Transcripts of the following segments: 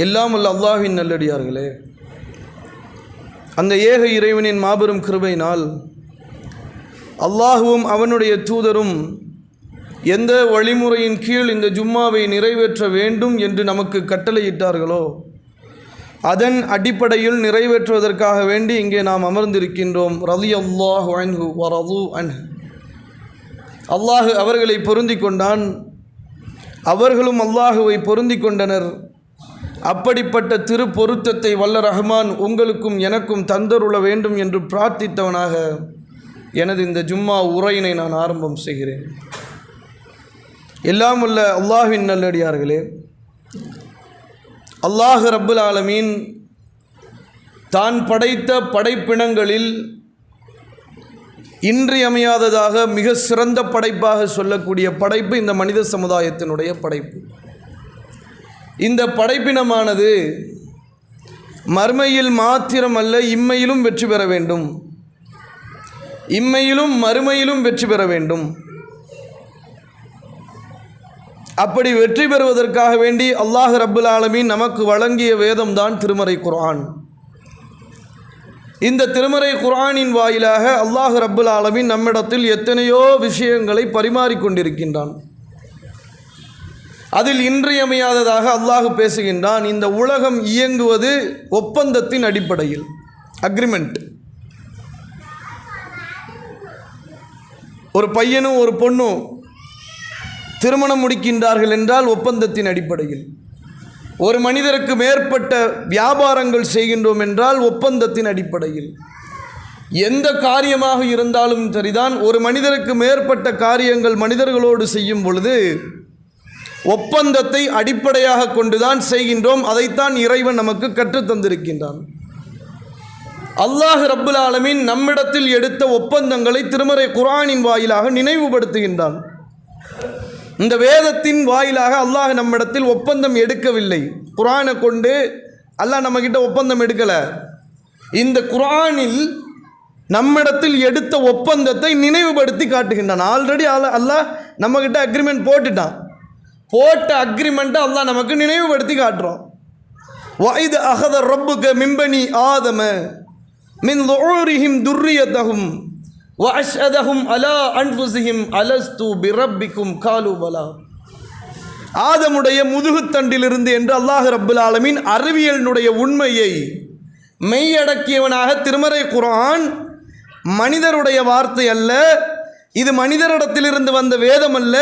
எல்லாம் வல்ல அல்லாஹ்வின் நல்லடியார்களே, அந்த ஏக இறைவனின் மாபெரும் கிருபையினால் அல்லாஹுவும் அவனுடைய தூதரும் எந்த வழிமுறையின் கீழ் இந்த ஜும்மாவை நிறைவேற்ற வேண்டும் என்று நமக்கு கட்டளையிட்டார்களோ அதன் அடிப்படையில் நிறைவேற்றுவதற்காக வேண்டி இங்கே நாம் அமர்ந்திருக்கின்றோம். ரலியல்லாஹு அன்ஹு வ ரது அன்ஹு. அல்லாஹ் அவர்களை பொருந்தி கொண்டான், அவர்களும் அல்லாஹுவை பொருந்தி கொண்டனர். அப்படிப்பட்ட திரு பொருத்தத்தை வல்ல ரஹ்மான் உங்களுக்கும் எனக்கும் தந்தருள வேண்டும் என்று பிரார்த்தித்தவனாக எனது இந்த ஜும்மா உரையினை நான் ஆரம்பம் செய்கிறேன். எல்லாம் உள்ள அல்லாஹ்வின் நல்லடியார்களே, அல்லாஹ் ரப்புல் ஆலமீன் தான் படைத்த படைப்பினங்களில் இன்றியமையாததாக மிக சிறந்த படைப்பாக சொல்லக்கூடிய படைப்பு இந்த மனித சமுதாயத்தினுடைய படைப்பு. இந்த படைப்பினமானது மறுமையில் மாத்திரமல்ல, இம்மையிலும் வெற்றி பெற வேண்டும், இம்மையிலும் மறுமையிலும் வெற்றி பெற வேண்டும். அப்படி வெற்றி பெறுவதற்காக வேண்டி அல்லாஹ் ரப்புல் ஆலமீன் நமக்கு வழங்கிய வேதம்தான் திருமறை குர்ஆன். இந்த திருமறை குர்ஆனின் வாயிலாக அல்லாஹ் ரப்புல் ஆலமீன் நம்மிடத்தில் எத்தனையோ விஷயங்களை பரிமாறிக்கொண்டிருக்கின்றான். அதில் இன்றியமையாததாக அல்லாஹ் பேசுகின்றான், இந்த உலகம் இயங்குவது ஒப்பந்தத்தின் அடிப்படையில், அக்ரிமெண்ட். ஒரு பையனும் ஒரு பொண்ணும் திருமணம் முடிக்கின்றார்கள் என்றால் ஒப்பந்தத்தின் அடிப்படையில். ஒரு மனிதருக்கு மேற்பட்ட வியாபாரங்கள் செய்கின்றோம் என்றால் ஒப்பந்தத்தின் அடிப்படையில். எந்த காரியமாக இருந்தாலும் சரிதான், ஒரு மனிதருக்கு மேற்பட்ட காரியங்கள் மனிதர்களோடு செய்யும் பொழுது ஒப்பந்தத்தை அடிப்படையாக கொண்டுதான் செய்கின்றோம். அதைத்தான் இறைவன் நமக்கு கற்றுத்தந்திருக்கின்றான். அல்லாஹ் ரப்புல் ஆலமீன் நம்மிடத்தில் எடுத்த ஒப்பந்தங்களை திருமறை குர்ஆனின் வாயிலாக நினைவுபடுத்துகின்றான். இந்த வேதத்தின் வாயிலாக அல்லாஹ் நம்மிடத்தில் ஒப்பந்தம் எடுக்கவில்லை. குர்ஆனை கொண்டு அல்லாஹ் நம்மக்கிட்ட ஒப்பந்தம் எடுக்கலை. இந்த குர்ஆனில் நம்மிடத்தில் எடுத்த ஒப்பந்தத்தை நினைவுபடுத்தி காட்டுகின்றான். ஆல்ரெடி அல்லாஹ் நம்மக்கிட்ட அக்ரிமெண்ட் போட்டுட்டான். போட்ட அக்ரிமெண்ட்டை அல்லாஹ் நமக்கு நினைவுபடுத்தி காட்டுறோம். வஇத் அஹத ரப்புக மின் பனி ஆதம மின் லுஊரிஹிம் துர்ரியதஹும் வஅஷ்ஹதஹும் அலா அன்ஃபுஸிஹிம் அலஸ்து பிரப்பிக்கும் காலு பலா. ஆதமுடைய முதுகுத்தண்டிலிருந்து என்று அல்லாஹ் ரப்புல் ஆலமீன் அறிவியலினுடைய உண்மையை மெய்யடக்கியவனாக திருமறை குர்ஆன் மனிதருடைய வார்த்தை அல்ல, இது மனிதரிடத்திலிருந்து வந்த வேதம் அல்ல,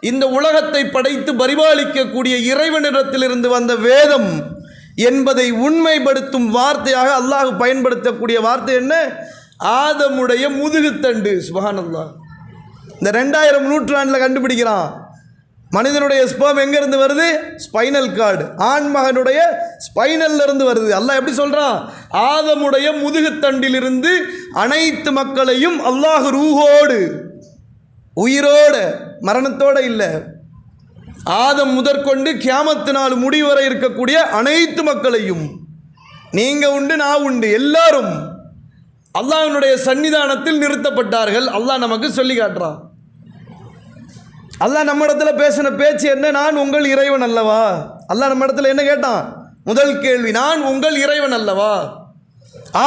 இந்த உலகத்தை படைத்து பரிபாலிக்கக்கூடிய இறைவனிடத்திலிருந்து வந்த வேதம் என்பதை உண்மைப்படுத்தும் வார்த்தையாக அல்லாஹ் பயன்படுத்தக்கூடிய வார்த்தை என்ன? ஆதமுடைய முதுகுத்தண்டு. சுப்ஹானல்லாஹ். இந்த 2000 நூற்றாண்டில் கண்டுபிடிக்கிறான். மனிதனுடைய ஸ்பெர்ம் எங்கேருந்து வருது? ஸ்பைனல் கார்டு, ஆண்மகனுடைய ஸ்பைனல்ல இருந்து வருது. அல்லாஹ் எப்படி சொல்கிறான்? ஆதமுடைய முதுகுத்தண்டிலிருந்து அனைத்து மக்களையும் அல்லாஹ் ரூஹோடு, உயிரோடு, மரணத்தோடு இல்லை, ஆதம் முதற்கொண்டு கியாமத்து நாள் முடிவரை இருக்கக்கூடிய அனைத்து மக்களையும், நீங்கள் உண்டு நான் உண்டு, எல்லாரும் அல்லாஹ்வினுடைய சன்னிதானத்தில் நிறுத்தப்பட்டார்கள். அல்லாஹ் நமக்கு சொல்லி காட்டுறான். அல்லாஹ் நம்ம இடத்துல பேசின பேச்சு என்ன? நான் உங்கள் இறைவன் அல்லவா? அல்லாஹ் நம்ம இடத்துல என்ன கேட்டான்? முதல் கேள்வி, நான் உங்கள் இறைவன் அல்லவா?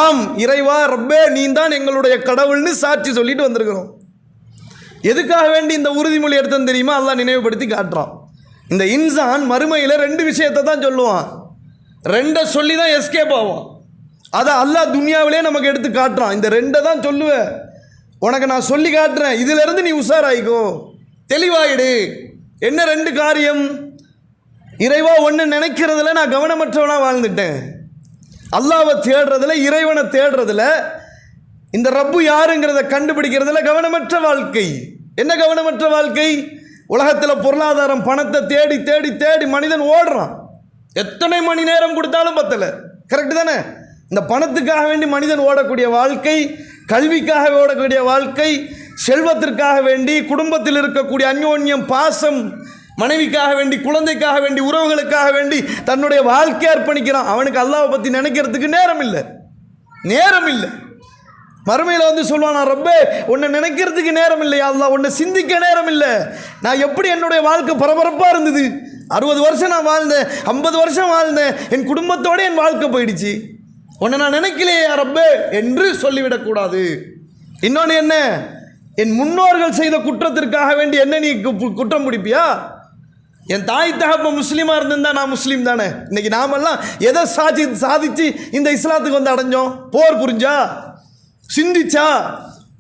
ஆம் இறைவா ரப்பே, நீ தான் எங்களுடைய கடவுள்னு சாட்சி சொல்லிட்டு வந்திருக்கிறோம். எதுக்காக வேண்டி இந்த உறுதிமொழி எடுத்தன்னு தெரியுமா? அல்லாஹ் நினைவுபடுத்தி காட்டுறான். இந்த இன்சான் மறுமையில் 2 விஷயத்தை தான் சொல்லுவான், 2 சொல்லி தான் எஸ்கேப் ஆவான். அதை அல்லாஹ் துனியாவிலே நமக்கு எடுத்து காட்டுறான். இந்த 2 தான் சொல்லுவேன், உனக்கு நான் சொல்லி காட்டுறேன், இதிலிருந்து நீ உஷாராயிக்கோ, தெளிவாயிடு. என்ன 2 காரியம்? இறைவா ஒன்று நினைக்கிறதுல நான் கவனமற்றவனாக வாழ்ந்துட்டேன், அல்லாவை தேடுறதில்ல, இறைவனை தேடுறதில்ல, இந்த ரப்பு யாருங்கிறத கண்டுபிடிக்கிறதுல கவனமற்ற வாழ்க்கை. என்ன கவனமற்ற வாழ்க்கை? உலகத்தில் பொருளாதாரம், பணத்தை தேடி தேடி தேடி மனிதன் ஓடுறான். எத்தனை மணி நேரம் கொடுத்தாலும் பத்தலை. கரெக்டு தானே? இந்த பணத்துக்காக வேண்டி மனிதன் ஓடக்கூடிய வாழ்க்கை, கல்விக்காக ஓடக்கூடிய வாழ்க்கை, செல்வத்திற்காக வேண்டி, குடும்பத்தில் இருக்கக்கூடிய அந்யோன்யம், பாசம், மனைவிக்காக வேண்டி, குழந்தைக்காக வேண்டி, உறவுகளுக்காக வேண்டி தன்னுடைய வாழ்க்கையை அர்ப்பணிக்கிறான். அவனுக்கு அல்லாஹ்வை பற்றி நினைக்கிறதுக்கு நேரம் இல்லை, நேரம் இல்லை. மறுமையில் வந்து சொல்லுவான், நான் ரப்பே உன்னை நினைக்கிறதுக்கு நேரம் இல்லையா அல்லாஹ், உன்னை சிந்திக்க நேரம் இல்லை. நான் எப்படி என்னுடைய வாழ்க்கை பரபரப்பாக இருந்தது, 60 வருஷம் நான் வாழ்ந்தேன், 50 வருஷம் வாழ்ந்தேன், என் குடும்பத்தோடு என் வாழ்க்கை போயிடுச்சு, உன்னை நான் நினைக்கலையே ரப்பே என்று சொல்லிவிடக்கூடாது. இன்னொன்று என்ன, என் முன்னோர்கள் செய்த குற்றத்திற்காக வேண்டி என்ன நீ குற்றம் பிடிப்பியா? என் தாய் தகப்ப முஸ்லீமாக இருந்திருந்தா நான் முஸ்லீம் தானே. இன்னைக்கு நாமெல்லாம் எதை சாதிச்சு இந்த இஸ்லாத்துக்கு வந்து அடைஞ்சோம்? போர் புரிஞ்சா, சிந்திச்சா,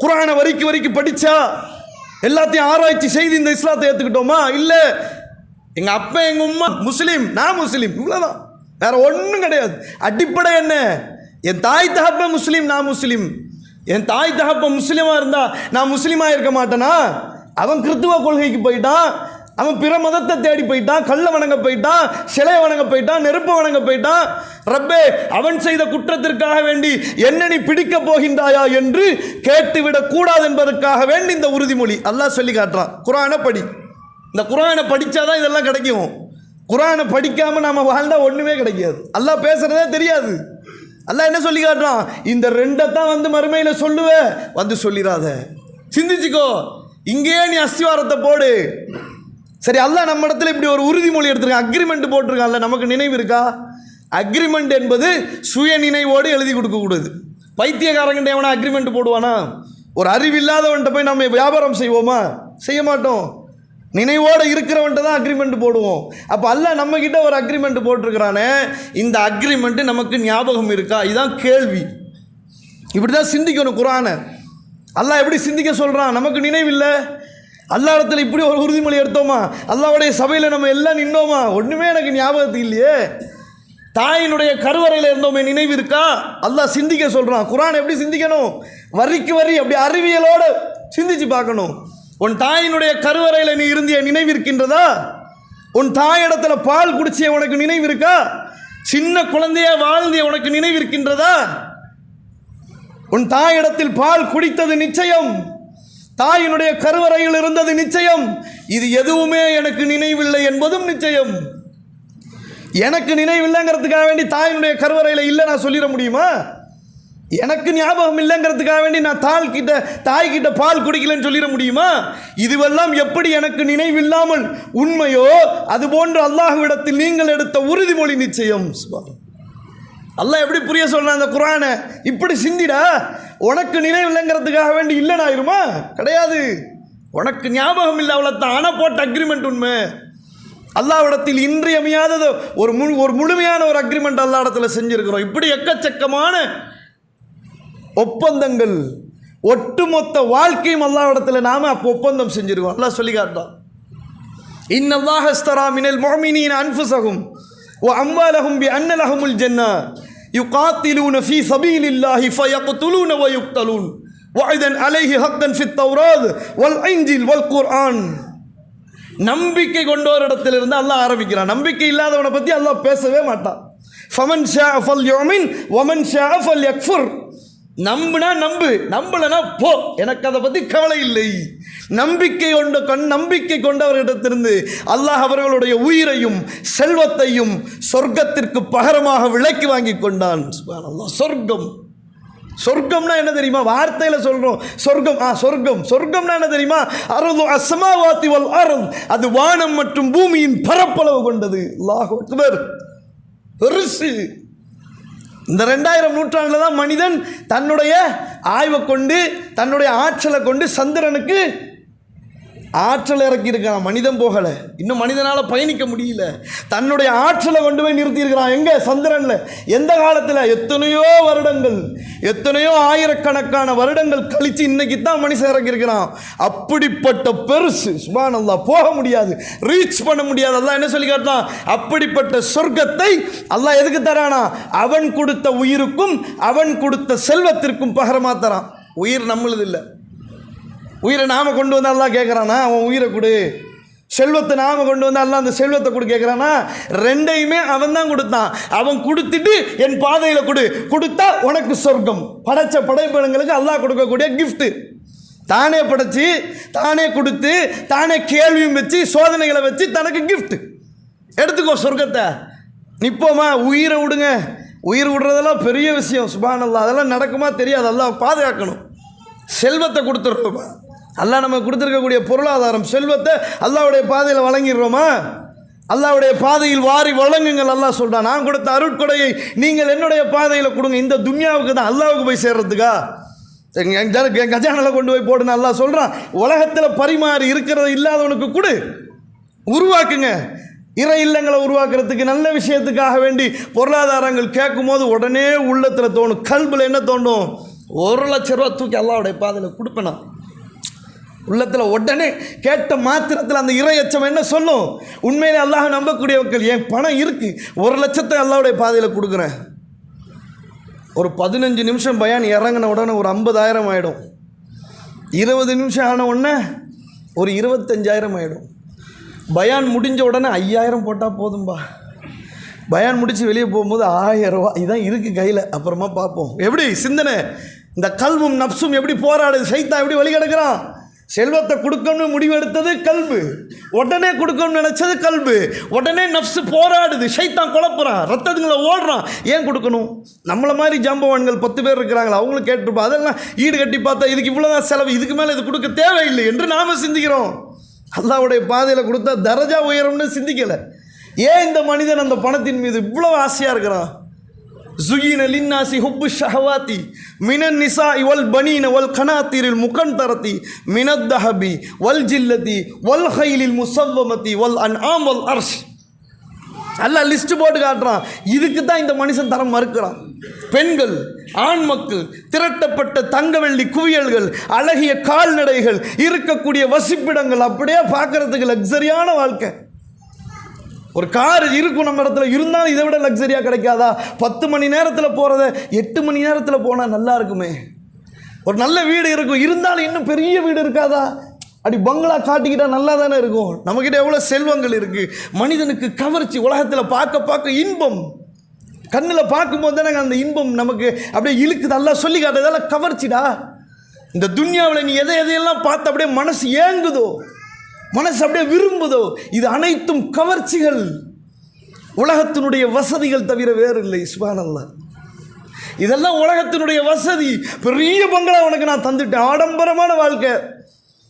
குர்ஆனை வரிக்கு படித்தா, எல்லாத்தையும் ஆராய்ச்சி செய்து இந்த இஸ்லாத்தை ஏற்றுக்கிட்டோமா? இல்லை. எங்கள் அப்பா எங்கள் உம்மா முஸ்லீம், நான் முஸ்லீம், இவ்வளோதான், வேற ஒன்றும் கிடையாது. அடிப்படை என்ன? என் தாய் தகப்ப முஸ்லீம், நான் முஸ்லீம். என் தாய் தகப்ப முஸ்லீமாக இருந்தா நான் முஸ்லீமாக இருக்க மாட்டேனா? அவன் கிறித்துவ கொள்கைக்கு போயிட்டான், அவன் பிற மதத்தை தேடி போயிட்டான், கல்லை வணங்க போயிட்டான், சிலையை வணங்க போயிட்டான், நெருப்பை வணங்க போயிட்டான். ரப்பே, அவன் செய்த குற்றத்திற்காக வேண்டி என்ன நீ பிடிக்க போகின்றாயா என்று கேட்டுவிடக் கூடாது என்பதற்காக வேண்டி இந்த உறுதிமொழி அல்லாஹ் சொல்லி காட்டுறான். குர்ஆனை படி. இந்த குர்ஆனை படித்தாதான் இதெல்லாம் கிடைக்கும். குர்ஆனை படிக்காமல் நாம் வாழ்ந்தால் ஒன்றுமே கிடைக்காது. அல்லாஹ் பேசுகிறதே தெரியாது. அல்லாஹ் என்ன சொல்லி காட்டுறான்? இந்த ரெண்டைத்தான் வந்து மறுமையில் சொல்லுவேன், வந்து சொல்லிடாத, சிந்திச்சுக்கோ, இங்கேயே நீ அஸ்திவாரத்தை போடு. சரி, அல்லாஹ் நம்ம இடத்துல இப்படி ஒரு உறுதிமொழி எடுத்திருக்கான், அக்ரிமெண்ட் போட்டிருக்கான்ல, நமக்கு நினைவு இருக்கா? அக்ரிமெண்ட் என்பது சுய நினைவோடு எழுதி கொடுக்கக்கூடாது. பைத்தியக்காரங்கிட்ட எவனா அக்ரிமெண்ட் போடுவானா? ஒரு அறிவில்லாதவன்கிட்ட போய் நம்ம வியாபாரம் செய்வோமா? செய்ய மாட்டோம். நினைவோடு இருக்கிறவன்ட்ட தான் அக்ரிமெண்ட் போடுவோம். அப்போ அல்லாஹ் நம்மக்கிட்ட ஒரு அக்ரிமெண்ட் போட்டிருக்கிறானே, இந்த அக்ரிமெண்ட்டு நமக்கு ஞாபகம் இருக்கா? இதுதான் கேள்வி. இப்படி தான் சிந்திக்கணும் குர்ஆனை. அல்லாஹ் எப்படி சிந்திக்க சொல்கிறான்? நமக்கு நினைவில்லை. அல்லாஹ் இடத்துல இப்படி ஒரு உறுதிமொழி எடுத்தோமா? அல்லாஹ்வுடைய சபையில் நம்ம எல்லாம் நின்னோமா? ஒன்றுமே எனக்கு ஞாபகத்துக்கு இல்லையே. தாயினுடைய கருவறையில் இருந்தோமே, நினைவு இருக்கா? அல்லாஹ் சிந்திக்க சொல்கிறான். குர்ஆன் எப்படி சிந்திக்கணும்? வரிக்கு வரி அப்படி அறிவியலோடு சிந்திச்சு பார்க்கணும். உன் தாயினுடைய கருவறையில் நீ இருந்திய நினைவு இருக்கின்றதா? உன் தாயிடத்துல பால் குடிச்சிய உனக்கு நினைவு இருக்கா? சின்ன குழந்தையா வாழ்ந்திய உனக்கு நினைவு இருக்கின்றதா? உன் தாயிடத்தில் பால் குடித்தது நிச்சயம், தாயினுடைய கருவறையில் இருந்தது நிச்சயம். இது எதுவுமே எனக்கு நினைவில்லை என்பதும் நிச்சயம். எனக்கு நினைவில்லைங்கிறதுக்காக வேண்டி தாயினுடைய கருவறையில் இல்லை நான் சொல்லிட முடியுமா? எனக்கு ஞாபகம் இல்லைங்கிறதுக்காக வேண்டி நான் தாய்கிட்ட பால் குடிக்கலன்னு சொல்லிட முடியுமா? இதுவெல்லாம் எப்படி எனக்கு நினைவில்லாமல் உண்மையோ அதுபோன்று அல்லாஹ்விடத்தில் நீங்கள் எடுத்த உறுதிமொழி நிச்சயம். அல்லாஹ் எப்படி புரிய சொல்றான் அந்த குர்ஆனை? இப்படி சிந்திடா. உனக்கு நினைவில்லைங்கிறதுக்காக வேண்டி இல்லைன்னு ஆயிருமா? கிடையாது. உனக்கு ஞாபகம் இல்லை, அவ்வளோத்தான். ஆனால் போட்ட அக்ரிமெண்ட் உண்மை. அல்லாஹ்விடத்தில் இன்றியமையாதது ஒரு முழுமையான ஒரு அக்ரிமெண்ட் அல்லாஹ் இடத்துல செஞ்சிருக்கிறோம். இப்படி எக்கச்சக்கமான ஒப்பந்தங்கள், ஒட்டுமொத்த வாழ்க்கையும் அல்லாஹ்விடத்தில் நாம அப்போ ஒப்பந்தம் செஞ்சிருக்கோம். அல்லாஹ் சொல்லி காட்டான், இன்னல்லாஹ அஸ்தரா மினல் முஃமினீன அன்ஃபுஸஹும் வ அம்வாலஹும் பிஅன்ன லஹுமுல் ஜன்னah யுகாத்திலூன ஃபீ ஸபீலில்லாஹி ஃபயக்துலூன வ யுக்தலூன் வஅதன் அலைஹி ஹக்கன் ஃபித் தௌராத் வல் இன்ஜீல் வல் குர்ஆன். நம்பிக்கை கொண்டோர் இடத்திலிருந்து அல்லாஹ் ஆரம்பிக்கிறான். நம்பிக்கை இல்லாதவனை பற்றி அல்லாஹ் பேசவே மாட்டான். ஃபமன் ஷாஅ ஃபல்யுமின் வமன் ஷாஅ ஃபல்யக்ஃபுர். நம்புனா நம்பு, நம்பலனா போ, எனக்கு அதை பற்றி கவலை இல்லை. நம்பிக்கை கொண்டவர்களிடத்திலிருந்து அல்லாஹ் அவர்களுடைய உயிரையும் செல்வத்தையும் சொர்க்கத்திற்கு பகரமாக விலைக்கு வாங்கி கொண்டான். சுப்ஹானல்லாஹ். சொர்க்கம்னா என்ன தெரியுமா? வார்த்தையில் சொல்கிறோம் சொர்க்கம்னா என்ன தெரியுமா? அர்து அஸ்மாவாத்தி வல் அர்த், அது வானம் மற்றும் பூமியின் பரப்பளவு கொண்டது. அல்லாஹ் அக்பர். பெருசு. இந்த 2000 நூற்றாண்டில் தான் மனிதன் தன்னுடைய ஆய்வை கொண்டு, தன்னுடைய ஆற்றலை கொண்டு சந்திரனுக்கு ஆற்றல் இறக்கி இருக்கிறான். மனிதன் போகலை, இன்னும் மனிதனால் பயணிக்க முடியல. தன்னுடைய ஆற்றலை கொண்டு போய் நிறுத்தி இருக்கிறான். எங்கே? சந்திரனில். எந்த காலத்தில்? எத்தனையோ வருடங்கள், எத்தனையோ ஆயிரக்கணக்கான வருடங்கள் கழித்து இன்னைக்கு தான் மனுஷன் இறக்கி இருக்கிறான். அப்படிப்பட்ட பெருசு. சுப்ஹானல்லாஹ். போக முடியாது, ரீச் பண்ண முடியாது. அல்லாஹ் என்ன சொல்லி காட்டான்? அப்படிப்பட்ட சொர்க்கத்தை அல்லாஹ் எதுக்கு தரானா? அவன் கொடுத்த உயிருக்கும் அவன் கொடுத்த செல்வத்திற்கும் பகரமாக தரான். உயிர் நம்மளது இல்லை. உயிரை நாம் கொண்டு வந்து அல்லாஹ் கேட்குறானா? அவன் உயிரை கொடு. செல்வத்தை நாம் கொண்டு வந்து அல்லாஹ் அந்த செல்வத்தை கொடு கேட்குறானா? ரெண்டையுமே அவன் தான் கொடுத்தான். அவன் கொடுத்துட்டு என் பாதையில் கொடுத்தா உனக்கு சொர்க்கம். படைச்ச படைப்பினங்களுக்கு அல்லாஹ் கொடுக்கக்கூடிய கிஃப்ட்டு. தானே படைச்சி, தானே கொடுத்து, தானே கேள்வியும் வச்சு, சோதனைகளை வச்சு தனக்கு கிஃப்ட். எடுத்துக்கோ சொர்க்கத்தை. நிப்போமா? உயிரை விடுங்க. உயிர் விடுறதெல்லாம் பெரிய விஷயம். சுப்ஹானல்லாஹ். அதெல்லாம் நடக்குமா தெரியாது. அல்லாஹ் பாதுகாக்கணும். செல்வத்தை கொடுத்துட்றோமா? அல்லாஹ் நம்ம கொடுத்துருக்கக்கூடிய பொருளாதாரம், செல்வத்தை அல்லாஹ்வுடைய பாதையில் வழங்கிடுறோமா? அல்லாஹ்வுடைய பாதையில் வாரி வழங்குங்கள். அல்லாஹ் சொல்கிறான், நான் கொடுத்த அருட்கொடையை நீங்கள் என்னுடைய பாதையில் கொடுங்க. இந்த துன்யாவுக்கு தான், அல்லாஹ்வுக்கு போய் சேர்றதுக்கா? கஜானில் கொண்டு போய் போடுன்னு அல்லாஹ் சொல்கிறான். உலகத்தில் பரிமாறி இருக்கிறது இல்லாதவனுக்கு கொடு, உருவாக்குங்க. இறை இல்லங்களை உருவாக்குறதுக்கு, நல்ல விஷயத்துக்காக வேண்டி பொருளாதாரங்கள் கேட்கும் போது உடனே உள்ளத்தில் தோணும், கல்பில் என்ன தோணும்? 1,00,000 ரூபா தூக்கி அல்லாஹ்வுடைய பாதையில் கொடுப்பேனா? உள்ளத்தில் உடனே கேட்ட மாத்திரத்தில் அந்த இறை அச்சம் என்ன சொல்லும்? உண்மையிலே அல்லாஹ் நம்பக்கூடியவர்கள், என் பணம் இருக்குது, 1,00,000 அல்லாஹ்வுடைய பாதையில் கொடுக்குறேன். ஒரு 15 நிமிஷம் பயான் இறங்கின உடனே ஒரு 50,000 ஆகிடும். 20 நிமிஷம் ஆன உடனே ஒரு 25,000 ஆகிடும். பயான் முடிஞ்ச உடனே 5,000 போட்டால் போதும்பா. பயான் முடித்து வெளியே போகும்போது 1000 ரூபா இதான் இருக்குது கையில். அப்புறமா பார்ப்போம். எப்படி சிந்தனை? இந்த கல்வும் நப்சும் எப்படி போராடுது, சைத்தான் எப்படி வழி கிடக்கிறான்? செல்வத்தை கொடுக்கணும்னு முடிவெடுத்தது கல்பு, உடனே கொடுக்கணும்னு நினச்சது கல்பு, உடனே நப்சு போராடுது, சைத்தான் குழப்புறான், ரத்தத்துங்களை ஓடுறான். ஏன் கொடுக்கணும்? நம்மளை மாதிரி ஜாம்பவான்கள் 10 பேர் இருக்கிறாங்களா, அவங்களும் கேட்டுருப்பா. அதெல்லாம் ஈடு கட்டி பார்த்தா இதுக்கு இவ்வளோதான் செலவு, இதுக்கு மேலே இது கொடுக்க தேவையில்லை என்று நாம் சிந்திக்கிறோம். அல்லாஹ்வுடைய பாதையில் கொடுத்தா தரஜா உயரம்னு சிந்திக்கலை. ஏன் இந்த மனிதன் அந்த பணத்தின் மீது இவ்வளோ ஆசையாக இருக்கிறான்? زُيِّنَ لِلنَّاسِ حُبُّ الشَّهَوَاتِ مِنَ النِّسَاءِ وَالْبَنِينَ وَالْقَنَاطِيرِ الْمُقَنطَرَةِ مِنَ الذَّهَبِ وَالْجِلَّةِ وَالْخَيْلِ الْمُسَوَّمَةِ وَالْأَنْعَامِ وَالْحَرْثِ. அல்லாஹ் லிஸ்ட் போட்டு காட்டுறான். இதுக்கு தான் இந்த மனுஷன் தரம் மறுக்கிறான். பெண்கள், ஆண் மக்கள், திரட்டப்பட்ட தங்க வெள்ளி குவியல்கள், அழகிய கால்நடைகள், இருக்கக்கூடிய வசிப்பிடங்கள், அப்படியே பார்க்கறதுக்கு லக்ஸரியான வாழ்க்கை. ஒரு கார் இருக்கும் நம்ம இடத்துல, இருந்தாலும் இதை விட லக்ஸரியாக கிடைக்காதா? 10 மணி நேரத்தில் போகிறத 8 மணி நேரத்தில் போனால் நல்லா இருக்குமே. ஒரு நல்ல வீடு இருக்கும், இருந்தாலும் இன்னும் பெரிய வீடு இருக்காதா? அப்படி பங்களா காட்டிக்கிட்டால் நல்லா தானே இருக்கும். நம்மக்கிட்ட எவ்வளோ செல்வங்கள் இருக்குது. மனிதனுக்கு கவர்ச்சி, உலகத்தில் பார்க்க பார்க்க இன்பம், கண்ணில் பார்க்கும்போது தானே அந்த இன்பம் நமக்கு அப்படியே இழுக்குது. நல்லா சொல்லி காட்டு, இதெல்லாம் கவர்ச்சிடா. இந்த துன்யாவில் நீ எதையெல்லாம் பார்த்து அப்படியே மனசு ஏங்குதோ, மனசு அப்படியே விரும்புதோ, இது அனைத்தும் கவர்ச்சிகள், உலகத்தினுடைய வசதிகள் தவிர வேறு இல்லை. சுப்ஹானல்லாஹ். இதெல்லாம் உலகத்தினுடைய வசதி. பெரிய பங்களா உனக்கு நான் தந்துட்டேன், ஆடம்பரமான வாழ்க்கை.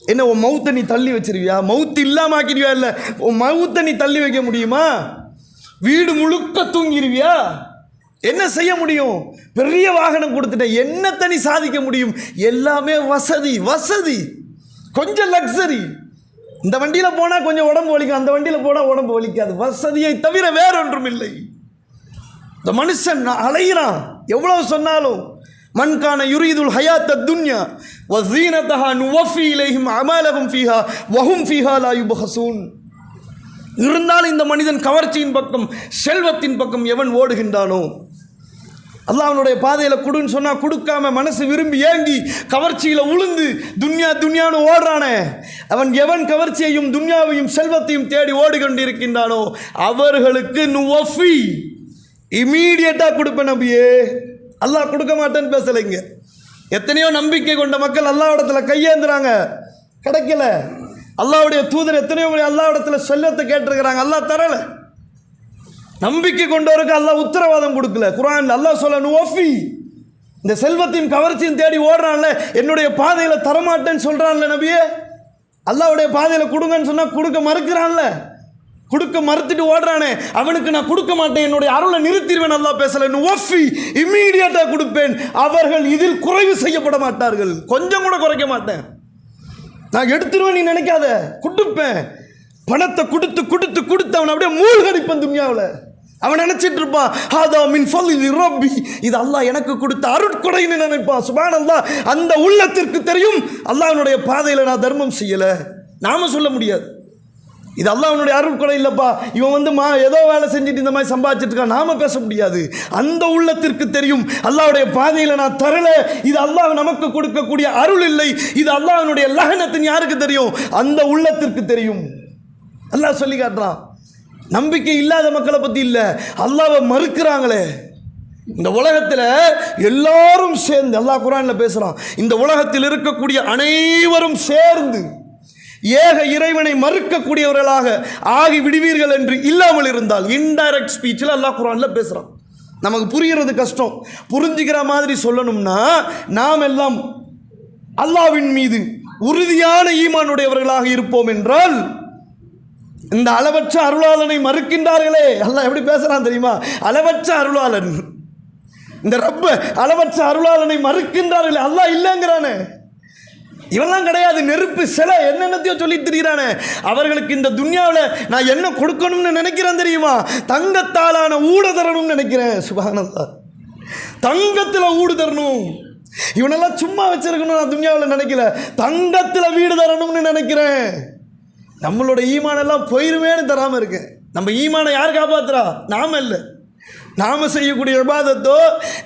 என்ன உன் மவுத்தை நீ தள்ளி வச்சிருவியா? மவுத்து இல்லாமல் ஆக்கிடுவியா? இல்லை, உன் மவுத்தை நீ தள்ளி வைக்க முடியுமா? வீடு முழுக்க தூங்கிடுவியா? என்ன செய்ய முடியும்? பெரிய வாகனம் கொடுத்துட்டேன், என்னத்தை நீ சாதிக்க முடியும்? எல்லாமே வசதி, வசதி, கொஞ்சம் லக்ஸரி. இந்த வண்டியில் போனால் கொஞ்சம் உடம்பு வலிக்கும், அந்த வண்டியில் போனால் உடம்பு வலிக்காது. வசதியை தவிர வேறொன்றும் இல்லை. இந்த மனுஷன் அலைகிறான். எவ்வளவு சொன்னாலும் மன்கான யுரீதுல் ஹயாத்த துன்யா வஸீனதஹா நுவஃபி இலைஹிம் அமாலஹும் ஃபீஹா வஹும் ஃபீஹா லா யுபஹஸூன். இருந்தாலும் இந்த மனிதன் கவர்ச்சியின் பக்கம், செல்வத்தின் பக்கம் எவன் ஓடுகின்றானோ, அல்லாஹ்வுடைய பாதையில் கொடுன்னு சொன்னால் கொடுக்காம மனசு விரும்பி ஏங்கி கவர்ச்சியில் உளுந்து துன்யா துன்யான்னு ஓடுறானே, அவன் எவன் கவர்ச்சியையும் துன்யாவையும் செல்வத்தையும் தேடி ஓடிக்கொண்டிருக்கின்றானோ அவர்களுக்கு நுவஃபி, இமீடியட்டாக கொடுப்பேன் நபியே. அல்லாஹ் கொடுக்க மாட்டேன்னு பேசலைங்க. எத்தனையோ நம்பிக்கை கொண்ட மக்கள் அல்லாஹ்விடத்துல கையேந்துறாங்க, கிடைக்கல. அல்லாஹ்வுடைய தூதர் எத்தனையோ அல்லாஹ்விடத்துல செல்வத்தை கேட்டிருக்கிறாங்க, அல்லாஹ் தரல. நம்பிக்கை கொண்டவருக்கு அல்லாஹ் உத்தரவாதம் கொடுக்கல. குர்ஆன்ல அல்லாஹ் சொல்ல நுவஃபி, இந்த செல்வத்தின் கவர்ச்சியும் தேடி ஓடுறான்ல, என்னுடைய பாதையில் தரமாட்டேன்னு சொல்கிறான்ல நபியே. அல்லாஹ்வுடைய பாதையில் கொடுங்கன்னு சொன்னால் கொடுக்க மறுக்கிறான்ல, கொடுக்க மறுத்துட்டு ஓடுறானே, அவனுக்கு நான் கொடுக்க மாட்டேன், என்னுடைய அருளை நிறுத்திடுவேன். அல்லாஹ் பேசல நுவஃபி, இம்மீடியட்டாக கொடுப்பேன். அவர்கள் இதில் குறைவு செய்யப்பட மாட்டார்கள், கொஞ்சம் கூட குறைக்க மாட்டேன். நான் எடுத்துருவேன் நீ நினைக்காத, கொடுப்பேன். பணத்தை கொடுத்து கொடுத்து கொடுத்து அவன் அப்படியே மூழ்கடிப்பேன் துன்யாவில். அவன் நினைச்சிட்டு இருப்பான் ஹாதா மின் ஃபضل ரப்பி, இது அல்லாஹ் எனக்கு கொடுத்த அருட்கொடைன்னு நினைப்பான். சுப்ஹானல்லாஹ். அந்த உள்ளத்திற்கு தெரியும் அல்லாஹ்வுடைய பாதையில் நான் தர்மம் செய்யலை. நாம சொல்ல முடியாது இது அல்லாஹ்வுடைய அருட்கொடை இல்லைப்பா, இவன் ஏதோ வேலை செஞ்சுட்டு இந்த மாதிரி சம்பாதிச்சிட்டு இருக்கான், நாம பேச முடியாது. அந்த உள்ளத்திற்கு தெரியும் அல்லாஹ்வுடைய பாதையில் நான் தரல, இது அல்லாஹ் நமக்கு கொடுக்கக்கூடிய அருள் இல்லை, இது அல்லாஹ்வுடைய லஹனத்தின் யாருக்கு தெரியும்? அந்த உள்ளத்திற்கு தெரியும். அல்லாஹ் சொல்லி காட்டுறான். நம்பிக்கை இல்லாத மக்களை பற்றி இல்லை, அல்லாஹ்வை மறுக்கிறாங்களே. இந்த உலகத்தில் எல்லாரும் சேர்ந்து, அல்லாஹ் குர்ஆன்ல பேசுகிறான், இந்த உலகத்தில் இருக்கக்கூடிய அனைவரும் சேர்ந்து ஏக இறைவனை மறுக்கக்கூடியவர்களாக ஆகி விடுவீர்கள் என்று இல்லாமல் இருந்தால், இன்டைரக்ட் ஸ்பீச்சில் அல்லாஹ் குர்ஆன்ல பேசுகிறான். நமக்கு புரிகிறது கஷ்டம், புரிஞ்சுக்கிற மாதிரி சொல்லணும்னா நாம் எல்லாம் அல்லாஹ்வின் மீது உறுதியான ஈமானுடையவர்களாக இருப்போம் என்றால் இந்த அளவற்ற அருளாளனை மறுக்கின்றார்களே, அல்லாஹ் எப்படி பேசுறான் தெரியுமா? அளவற்ற அருளாளன், இந்த ரப்ப அளவற்ற அருளாளனை மறுக்கின்றார்களே, அல்லாஹ் இல்லைங்கிறானே. இவெல்லாம் கிடையாது, நெருப்பு சிலை என்னென்னத்தையோ சொல்லி திரிகிறானே. அவர்களுக்கு இந்த துன்யாவில் நான் என்ன கொடுக்கணும்னு நினைக்கிறேன் தெரியுமா? தங்கத்தாலான ஊடு தரணும்னு நினைக்கிறேன். சுப்ஹானல்லாஹ், தங்கத்தில் ஊடு தரணும். இவனெல்லாம் சும்மா வச்சிருக்கணும் நான் துன்யாவில் நினைக்கல, தங்கத்தில் வீடு தரணும்னு நினைக்கிறேன். நம்மளோட ஈமானெல்லாம் போயிருமேன்னு தராமல் இருக்கேன். நம்ம ஈமானை யார் காப்பாத்துறா? நாம இல்லை. நாம் செய்யக்கூடிய இபாதத்தோ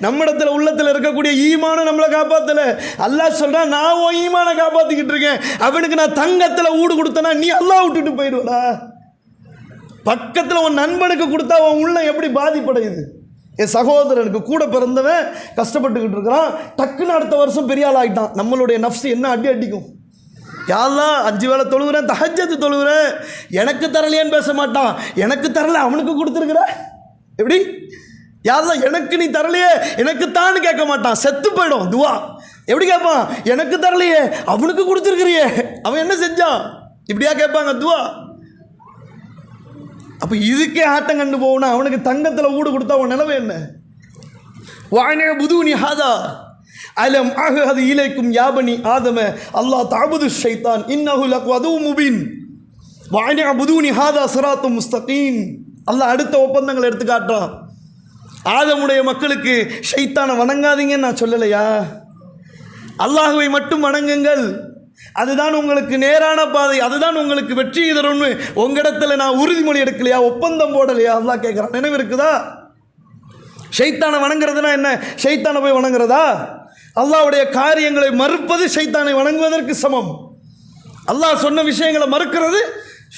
நம்மிடத்தில் உள்ளத்தில் இருக்கக்கூடிய ஈமானை நம்மளை காப்பாற்றலை. அல்லாஹ் சொல்கிறான், நான் உன் ஈமானை காப்பாற்றிக்கிட்டு இருக்கேன். அவனுக்கு நான் தங்கத்தில் ஊடு கொடுத்தேன்னா நீ அல்லாஹ் விட்டுட்டு போயிடுவடா. பக்கத்தில் உன் நண்பனுக்கு கொடுத்தா உன் உள்ள எப்படி பாதிப்படையுது? என் சகோதரனுக்கு கூட பிறந்தவன் கஷ்டப்பட்டுக்கிட்டு இருக்கிறான், டக்குன்னு அடுத்த வருஷம் பெரிய ஆள் ஆகிட்டான். நம்மளுடைய நஃப்ஸ் என்ன அடி அடிக்கும்? யாரெல்லாம் 5 வேளை தொழுகிறேன், தஹஜ்ஜத் தொழுகிறேன், எனக்கு தரலையேன்னு பேச மாட்டான். எனக்கு தரல, அவனுக்கு கொடுத்துருக்குற எப்படி? யாரெல்லாம் எனக்கு நீ தரலையே எனக்கு தான் கேட்க மாட்டான், செத்து போயிடும் துவா. எப்படி கேட்பான்? எனக்கு தரலையே அவனுக்கு கொடுத்துருக்கிறியே, அவன் என்ன செஞ்சான்? இப்படியா கேட்பாங்க துவா. அப்போ இதுக்கே ஆட்டம் கண்டு போகணும். அவனுக்கு தங்கத்தில் ஊடு கொடுத்தா அவன் நிலவை என்ன? வானே புதுனி ஹாதா அலம் அஹது இலைக்கும் யாபனி ஆதம அல்லாஹ் தஅபுது ஷைத்தான் இன்னஹு லக்வது முபீன் வானே புதுனி ஹாதா சிராத்து முஸ்தகீம். அல்லாஹ் அடுத்த ஒப்பந்தங்களை எடுத்து காட்டுறான். ஆதமுடைய மக்களுக்கு ஷைத்தானை வணங்காதீங்கன்னு நான் சொல்லலையா? அல்லாஹுவை மட்டும் வணங்குங்கள், அதுதான் உங்களுக்கு நேரான பாதை, அதுதான் உங்களுக்கு வெற்றி தரும்னு உங்களிடத்தில் நான் உறுதிமொழி எடுக்கலையா? ஒப்பந்தம் போடலையா? அல்லாஹ் கேட்குறான். நினைவு இருக்குதா? ஷைத்தானை வணங்குறதுனா என்ன? ஷைத்தானை போய் வணங்குறதா? அல்லாஹ்வுடைய காரியங்களை மறுப்பது ஷைத்தானை வணங்குவதற்கு சமம். அல்லாஹ் சொன்ன விஷயங்களை மறுக்கிறது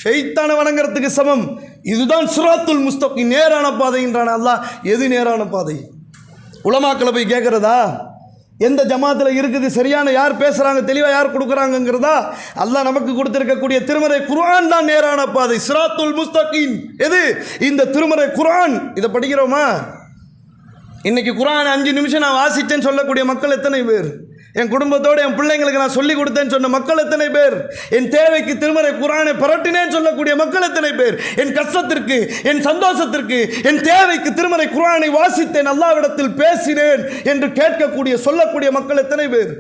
ஷைத்தானை வணங்குறதுக்கு சமம். இதுதான் சிராத்துல் முஸ்தகீம், நேரான பாதைன்றான அல்லாஹ். எது நேரான பாதை? உலமாக்களை போய் கேட்குறதா? எந்த ஜமாத்தில் இருக்குது, சரியான யார் பேசுகிறாங்க, தெளிவாக யார் கொடுக்குறாங்கங்கிறதா? அல்லாஹ் நமக்கு கொடுத்துருக்கக்கூடிய திருமறை குர்ஆன் தான் நேரான பாதை, சிராத்துல் முஸ்தகீம். எது? இந்த திருமறை குர்ஆன். இதை படிக்கிறோமா? இன்னைக்கு குர்ஆன் 5 நிமிஷம் நான் வாசித்தேன்னு சொல்லக்கூடிய மக்கள் எத்தனை பேர்? என் குடும்பத்தோடு என் பிள்ளைங்களுக்கு நான் சொல்லிக் கொடுத்தேன்னு சொன்ன மக்கள் எத்தனை பேர்? என் தேவைக்கு திருமறை குர்ஆனை பரட்டினேன்னு சொல்லக்கூடிய மக்கள் எத்தனை பேர்? என் கஷ்டத்திற்கு, என் சந்தோஷத்திற்கு, என் தேவைக்கு திருமறை குர்ஆனை வாசித்தேன், அல்லாஹ்விடத்தில் பேசினேன் என்று கேட்கக்கூடிய சொல்லக்கூடிய மக்கள் எத்தனை பேர்?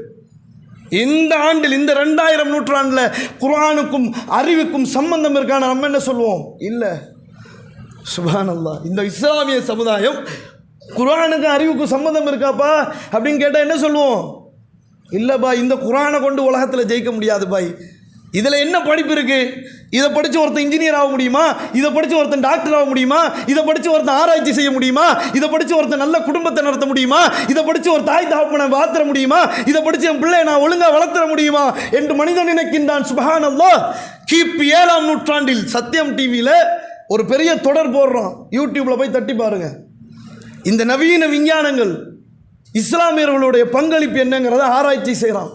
இந்த ஆண்டில், இந்த 2000 நூற்றாண்டில் குர்ஆனுக்கும் அறிவுக்கும் சம்பந்தம் இருக்கான நம்ம என்ன சொல்லுவோம்? இல்லை. சுப்ஹானல்லாஹ். இந்த இஸ்லாமிய சமுதாயம் குர்ஆனுக்கு அறிவுக்கும் சம்பந்தம் இருக்காப்பா அப்படின்னு கேட்டால் என்ன சொல்லுவோம்? இல்லை பாய், இந்த குர்ஆனை கொண்டு உலகத்தில் ஜெயிக்க முடியாது பாய். இதில் என்ன படிப்பு இருக்குது? இதை படித்து ஒருத்தன் இன்ஜினியர் ஆக முடியுமா? இதை படித்து ஒருத்தன் டாக்டர் ஆக முடியுமா? இதை படித்து ஒருத்தன் ஆராய்ச்சி செய்ய முடியுமா? இதை படித்து ஒருத்தன் நல்ல குடும்பத்தை நடத்த முடியுமா? இதை படித்து ஒரு தாய் தகப்பனை வாத்திர முடியுமா? இதை படித்து என் பிள்ளையை நான் ஒழுங்காக வளர்த்துற முடியுமா என்று மனிதன் நினைக்கின்றான். சுப்ஹானல்லாஹ். கிபி 7ஆம் நூற்றாண்டில் சத்தியம் டிவியில் ஒரு பெரிய தொடர் போடுறான், யூடியூப்பில் போய் தட்டி பாருங்கள். இந்த நவீன விஞ்ஞானங்கள் இஸ்லாமியர்களுடைய பங்களிப்பு என்னங்கிறத ஆராய்ச்சி செய்கிறான்.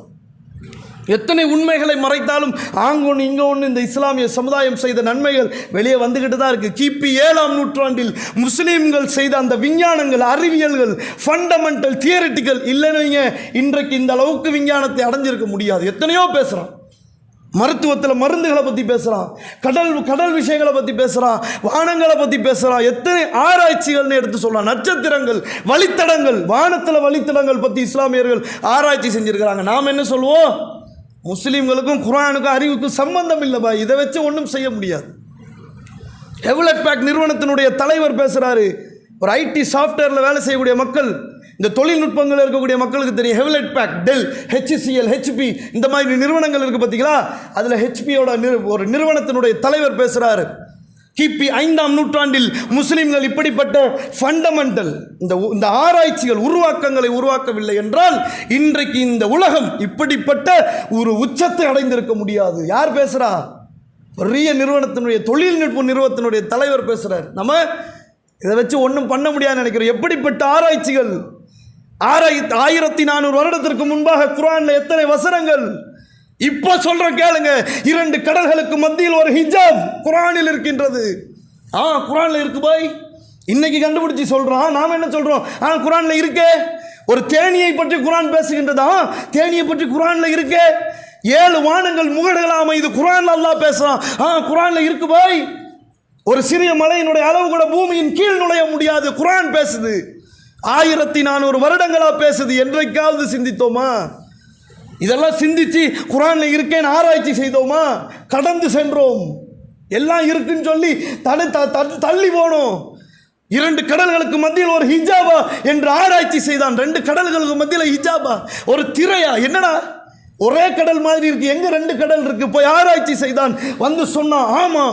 எத்தனை உண்மைகளை மறைத்தாலும் ஆங்கொன்று இங்கே ஒன்று இந்த இஸ்லாமிய சமுதாயம் செய்த நன்மைகள் வெளியே வந்துக்கிட்டு தான் இருக்குது. கிபி 7ஆம் நூற்றாண்டில் முஸ்லீம்கள் செய்த அந்த விஞ்ஞானங்கள், அறிவியல்கள், ஃபண்டமெண்டல் தியரிட்டிக்கல் இல்லைன்னு இன்றைக்கு இந்த அளவுக்கு விஞ்ஞானத்தை அடைஞ்சிருக்க முடியாது. எத்தனையோ பேசுகிறான். மருத்துவத்தில் மருந்துகளை பற்றி பேசுகிறான், கடல் விஷயங்களை பற்றி பேசுகிறான், வானங்களை பற்றி பேசுகிறான். எத்தனை ஆராய்ச்சிகள்னு எடுத்து சொல்லலாம். நட்சத்திரங்கள், வழித்தடங்கள், வானத்தில் வழித்தடங்கள் பற்றி இஸ்லாமியர்கள் ஆராய்ச்சி செஞ்சுருக்கிறாங்க. நாம் என்ன சொல்லுவோம்? முஸ்லீம்களுக்கும் குர்ஆனுக்கும் அறிவுக்கும் சம்பந்தம் இல்லைப்பா, இதை வச்சு ஒன்றும் செய்ய முடியாது. ஹெவ்லெட் பேக் நிறுவனத்தினுடைய தலைவர் பேசுகிறாரு. ஒரு ஐடி சாஃப்ட்வேரில் வேலை செய்யக்கூடிய மக்கள், இந்த தொழில்நுட்பங்கள் இருக்கக்கூடிய மக்களுக்கு தெரியும். Hewlett Packard, Dell, HCL, HP இந்த மாதிரி நிறுவனங்கள் இருக்குது பார்த்தீங்களா? அதில் HPயோட ஒரு நிறுவனத்தினுடைய தலைவர் பேசுகிறாரு. கிபி 5ஆம் நூற்றாண்டில் முஸ்லீம்கள் இப்படிப்பட்ட ஃபண்டமெண்டல் இந்த ஆராய்ச்சிகள், உருவாக்கங்களை உருவாக்கவில்லை என்றால் இன்றைக்கு இந்த உலகம் இப்படிப்பட்ட ஒரு உச்சத்தை அடைந்திருக்க முடியாது. யார் பேசுகிறா? பெரிய நிறுவனத்தினுடைய, தொழில்நுட்ப நிறுவனத்தினுடைய தலைவர் பேசுகிறார். நம்ம இதை வச்சு ஒன்றும் பண்ண முடியாதுன்னு நினைக்கிறோம். எப்படிப்பட்ட ஆராய்ச்சிகள்! 1400 வருடத்திற்கு முன்பாக குர்ஆனில் எத்தனை வசனங்கள்! இப்போ சொல்ற கேளுங்க, 2 கடல்களுக்கு மத்தியில் ஒரு ஹிஜாப் குர்ஆனில் இருக்கின்றது. குர்ஆனில் இருக்கு பாய். இன்னைக்கு கண்டுபிடிச்சி சொல்றான். நாம் என்ன சொல்றோம்? குர்ஆனில் இருக்கே. ஒரு தேனியை பற்றி குர்ஆன் பேசுகின்றதா? தேனியை பற்றி குர்ஆனில் இருக்கே. 7 வானங்கள் முகடுகளாம இது குர்ஆன்ல அல்லாஹ் பேசுறான். குர்ஆன்ல இருக்கு பாய். ஒரு சிறிய மலையினுடைய அளவு கூட பூமியின் கீழ் நுழைய முடியாது. குர்ஆன் பேசுது. 1400 வருடங்களா பேசுது. என்றைக்காவது சிந்தித்தோமா? இதெல்லாம் சிந்திச்சு குர்ஆன்ல இருக்கேன் ஆராய்ச்சி செய்தோமா? கடந்து சென்றோம். எல்லாம் இருக்குன்னு சொல்லி தள்ளி போனோம். 2 கடல்களுக்கு மத்தியில் ஒரு ஹிஜாபா என்று ஆராய்ச்சி செய்தான். 2 கடல்களுக்கு மத்தியில் ஹிஜாபா, ஒரு திரையா? என்னடா ஒரே கடல் மாதிரி இருக்கு, எங்க 2 கடல் இருக்கு? போய் ஆராய்ச்சி செய்தான். வந்து சொன்னான், ஆமா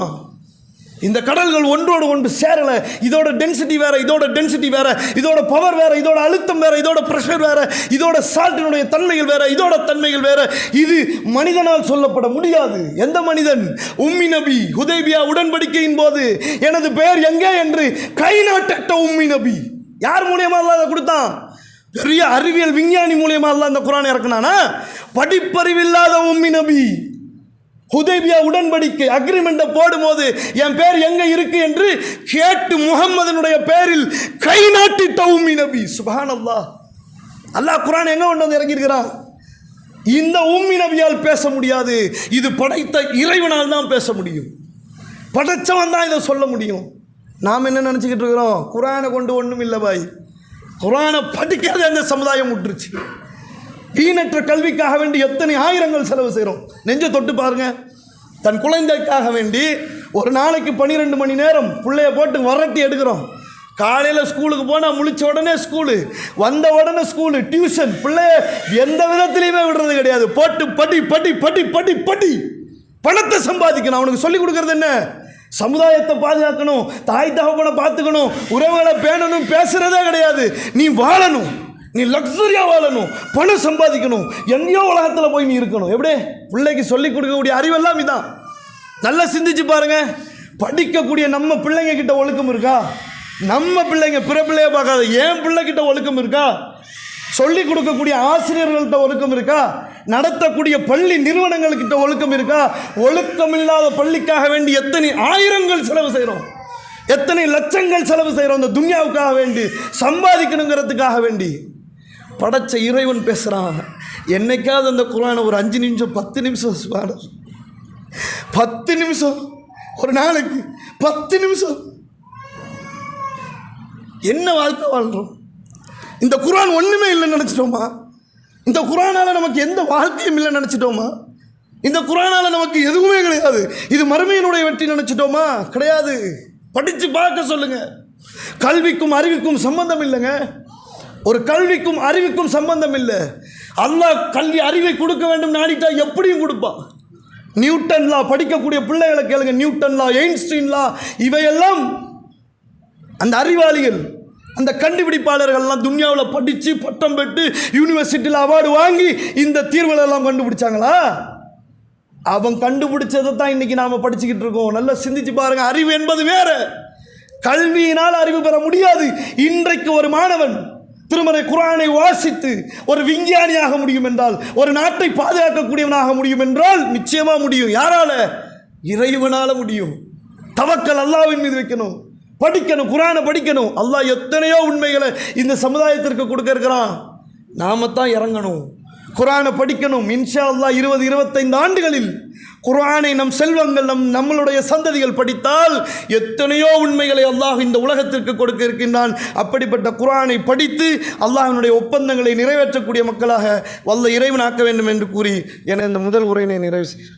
இந்த கடல்கள் ஒன்றோடு ஒன்று சேரல. இதோட டென்சிட்டி வேற, இதோட டென்சிட்டி வேற, இதோட பவர் வேற, இதோட அழுத்தம் வேற, இதோட பிரஷர் வேற, இதோட சால்ட்டினுடைய தன்மைகள் வேற, இதோட தன்மைகள் வேற. இது மனிதனால் சொல்லப்பட முடியாது. எந்த மனிதன்? உம்மி நபி ஹுதைபியா உடன்படிக்கையின் போது எனது பெயர் எங்கே என்று கை நாட்டட்ட உம்மி நபி. யார் மூலியமா அல்லாஹ் அதை கொடுத்தான்? பெரிய அறிவியல் விஞ்ஞானி மூலியமா அல்லாஹ் அந்த குர்ஆனை இறக்குனானா? படிப்பறிவில்லாத உம்மி நபி ஹுதைபியா உடன்படிக்கை அக்ரிமெண்ட்டை போடும்போது என் பேர் எங்க இருக்கு என்று கேட்டு முஹம்மதனுடைய பேரில் கை நாட்டிட்ட உம்மி நபி. சுப்ஹானல்லாஹ். அல்லாஹ் குர்ஆன் எங்க கொண்டு வந்து இறங்கியிருக்கிறான்? இந்த உம்மி நபியால் பேச முடியாது. இது படைத்த இறைவனால் தான் பேச முடியும். படைச்சவன் தான் இதை சொல்ல முடியும். நாம் என்ன நினச்சிக்கிட்டு இருக்கிறோம்? குர்ஆனை கொண்டு ஒன்றும் இல்லை பாய். குர்ஆனை படிக்கிறது அந்த சமுதாயம் விட்டுருச்சு. வீணற்ற கல்விக்காக வேண்டி எத்தனை ஆயிரங்கள் செலவு செய்கிறோம். நெஞ்சை தொட்டு பாருங்க. தன் குழந்தைக்காக வேண்டி ஒரு நாளைக்கு 12 மணி நேரம் பிள்ளைய போட்டு வரட்டி எடுக்கிறோம். காலையில் ஸ்கூலுக்கு போனால் முழிச்ச உடனே ஸ்கூலு, வந்த உடனே ஸ்கூலு, டியூஷன். பிள்ளைய எந்த விதத்துலையுமே விடுறது கிடையாது. போட்டு படி படி படி படி படி. பணத்தை சம்பாதிக்கணும். அவனுக்கு சொல்லிக் கொடுக்கறது என்ன? சமுதாயத்தை பாதுகாக்கணும், தாய் தகப்பனை பார்த்துக்கணும், உறவுகளை பேணணும். பேசுகிறதே கிடையாது. நீ வாழணும், நீ லக்ஸரியாக வாழணும், பணம் சம்பாதிக்கணும், எங்கேயோ உலகத்தில் போய் நீ இருக்கணும். எப்படி? பிள்ளைக்கு சொல்லிக் கொடுக்கக்கூடிய அறிவெல்லாம் இதான். நல்லா சிந்திச்சு பாருங்க. படிக்கக்கூடிய நம்ம பிள்ளைங்க கிட்ட ஒழுக்கம் இருக்கா? நம்ம பிள்ளைங்க பிற பிள்ளைய பார்க்காத என் பிள்ளைகிட்ட ஒழுக்கம் இருக்கா? சொல்லிக் கொடுக்கக்கூடிய ஆசிரியர்கள்ட்ட ஒழுக்கம் இருக்கா? நடத்தக்கூடிய பள்ளி நிறுவனங்கள்கிட்ட ஒழுக்கம் இருக்கா? ஒழுக்கம் இல்லாத பள்ளிக்காக வேண்டி எத்தனை ஆயிரங்கள் செலவு செய்கிறோம், எத்தனை லட்சங்கள் செலவு செய்கிறோம் இந்த துன்யாவுக்காக வேண்டி, சம்பாதிக்கணுங்கிறதுக்காக வேண்டி. படைச்ச இறைவன் பேசுகிறான். என்னைக்காவது அந்த குர்ஆனை ஒரு 5 நிமிஷம் 10 நிமிஷம் 10 நிமிஷம் ஒரு நாளைக்கு 10 நிமிஷம் என்ன வாழ்க்கை வாழ்கிறோம்? இந்த குர்ஆன் ஒன்றுமே இல்லைன்னு நினச்சிட்டோமா? இந்த குர்ஆனால் நமக்கு எந்த வாழ்க்கையும் இல்லைன்னு நினச்சிட்டோமா? இந்த குர்ஆனால் நமக்கு எதுவுமே கிடையாது, இது மறுமையினுடைய வெற்றி நினச்சிட்டோமா? கிடையாது. படித்து பார்க்க சொல்லுங்க. கல்விக்கும் அறிவுக்கும் சம்பந்தம் இல்லைங்க. ஒரு கல்விக்கும் அறிவுக்கும் சம்பந்தம் இல்லை. அல்லாஹ் கல்வி அறிவை கொடுக்க வேண்டும் நாடிட்டா எப்படியும் கொடுப்பான். நியூட்டன் லா படிக்கக்கூடிய பிள்ளைகளை கேளுங்க. நியூட்டன் லா, எயின்ஸ்டீன் லா, இவையெல்லாம் அந்த அறிவாளிகள், அந்த கண்டுபிடிப்பாளர்கள்லாம் துன்யாவில் படித்து பட்டம் பெற்று யூனிவர்சிட்டியில் அவார்டு வாங்கி இந்த தீர்வுகளெல்லாம் கண்டுபிடிச்சாங்களா? அவன் கண்டுபிடிச்சதை தான் இன்னைக்கு நாம் படிச்சுக்கிட்டு இருக்கோம். நல்லா சிந்திச்சு பாருங்க. அறிவு என்பது வேற. கல்வியினால் அறிவு பெற முடியாது. இன்றைக்கு ஒரு மாணவன் திருமறை குர்ஆனை வாசித்து ஒரு விஞ்ஞானியாக முடியும் என்றால், ஒரு நாட்டை பாதுகாக்கக்கூடியவனாக முடியும் என்றால் நிச்சயமா முடியும். யாரால? இறைவனால முடியும். தவக்கல் அல்லாஹ்வின் மீது வைக்கணும், படிக்கணும், குர்ஆனை படிக்கணும். அல்லாஹ் எத்தனையோ உண்மைகளை இந்த சமுதாயத்திற்கு கொடுக்க இருக்கிறான். நாம தான் இறங்கணும், குர்ஆனை படிக்கணும். இன்ஷா அல்லாஹ் 20-25 ஆண்டுகளில் குர்ஆனை நம் செல்வங்கள், நம்மளுடைய சந்ததிகள் படித்தால் எத்தனையோ உண்மைகளை அல்லாஹ் இந்த உலகத்திற்கு கொடுக்க இருக்கின்றான். அப்படிப்பட்ட குர்ஆனை படித்து அல்லாஹ்வினுடைய ஒப்பந்தங்களை நிறைவேற்றக்கூடிய மக்களாக வல்ல இறைவனாக்க வேண்டும் என்று கூறி என இந்த முதல் உரையினை நிறைவு செய்கிறேன்.